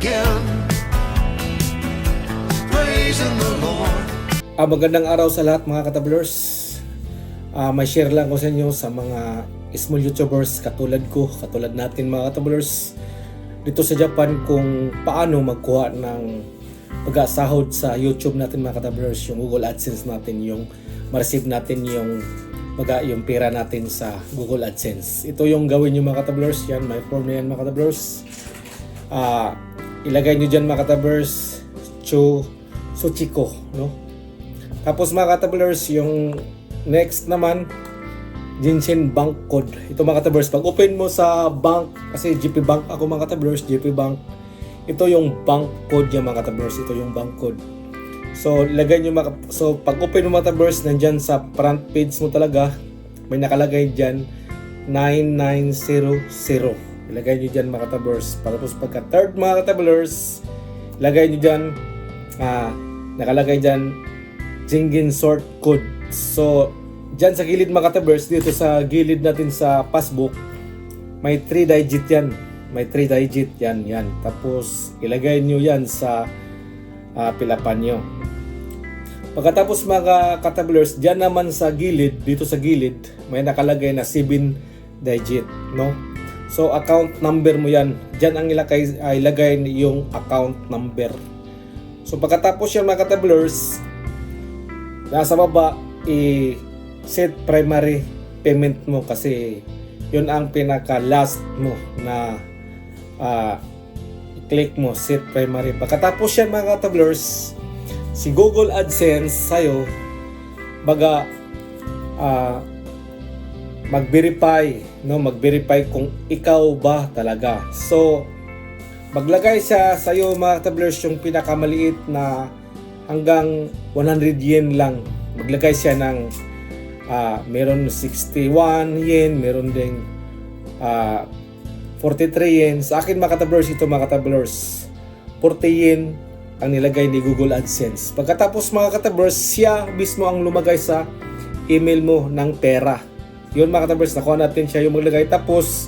again, praising the Lord. Magandang araw sa lahat mga katablers. May share lang ko sa inyo sa mga small YouTubers katulad ko, katulad natin mga katablers dito sa Japan kung paano magkuha ng pag-asahod sa YouTube natin mga katablers, yung Google AdSense natin, yung ma-receive natin yung pera natin sa Google AdSense. Ito yung gawin nyo mga katablers. Yan, may form na yan mga katablers. Ilagay nyo dyan mga katablers Suchiko, no? Tapos mga katablers, yung next naman Jinshin Bank Code. Ito mga katablers, pag open mo sa bank, kasi GP Bank ako mga katablers, GP Bank, ito yung bank code niya mga katablers. Ito yung bank code. So, lagay nyo so, pag open mo mga katablers, nandyan sa front page mo talaga, may nakalagay dyan 9900. Ilagay nyo dyan mga katablers. Tapos pagka third mga katablers, lagay nyo dyan nakalagay dyan Jingin Sort Code. So, dyan sa gilid mga katablers, dito sa gilid natin sa passbook, may 3 digit yan. May 3 digit yan. Tapos, ilagay nyo yan sa pilapan nyo. Pagkatapos mga katablers, dyan naman sa gilid, dito sa gilid, may nakalagay na 7 digit, no? So, account number mo yan. Dyan ang ilagay yung account number. So, pagkatapos yan mga katablers, nasa baba, i-set primary payment mo kasi yun ang pinaka last mo na i-click mo, set primary. Pagkatapos yan mga katablers, si Google AdSense sa'yo mag-verify, no? Mag-verify kung ikaw ba talaga. So, maglagay siya sa'yo mga katablers yung pinakamaliit na hanggang 100 yen lang. Maglagay siya ng meron 61 yen, meron ding 43 yen. Sa akin mga katablers, ito mga katablers, 40 yen ang nilagay ni Google AdSense. Pagkatapos mga katablers, siya mismo ang lumagay sa email mo ng pera. Yun mga katablers, nakuha natin siya yung maglagay. Tapos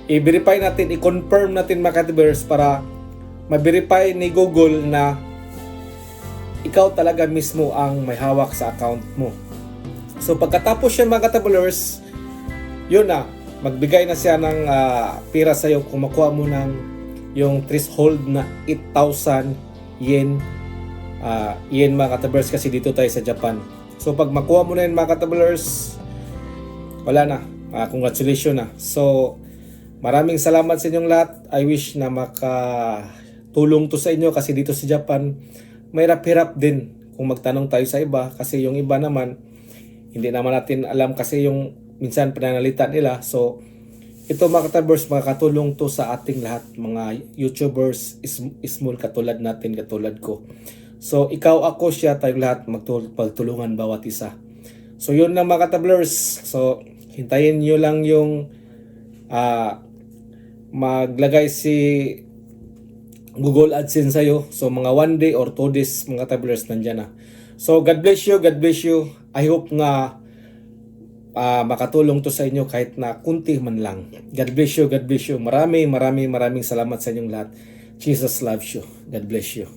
i-verify natin, i-confirm natin mga katablers para ma-verify ni Google na ikaw talaga mismo ang may hawak sa account mo. So pagkatapos yan mga katablers, yun na, magbigay na siya ng pera sa'yo kung makuha mo ng yung threshold na 8,000 yen. Yen mga katablers kasi dito tayo sa Japan. So pag makuha mo na yun mga katablers, wala na. Congratulations na. So maraming salamat sa inyong lahat. I wish na makatulong to sa inyo kasi dito sa Japan may hirap din kung magtanong tayo sa iba kasi yung iba naman hindi naman natin alam kasi yung minsan pananalita nila. So ito mga katablers, makakatulong to sa ating lahat mga YouTubers small katulad natin, katulad ko. So ikaw, ako, siya, tayo lahat magtulungan bawat isa. So yun na mga katablers. So hintayin nyo lang yung maglagay si Google AdSense sa'yo. So mga 1 day or 2 days mga katablers, nandyan na. So God bless you, God bless you. I hope nga makatulong to sa inyo kahit na kunti man lang. God bless you, God bless you. Maraming salamat sa inyong lahat. Jesus loves you. God bless you.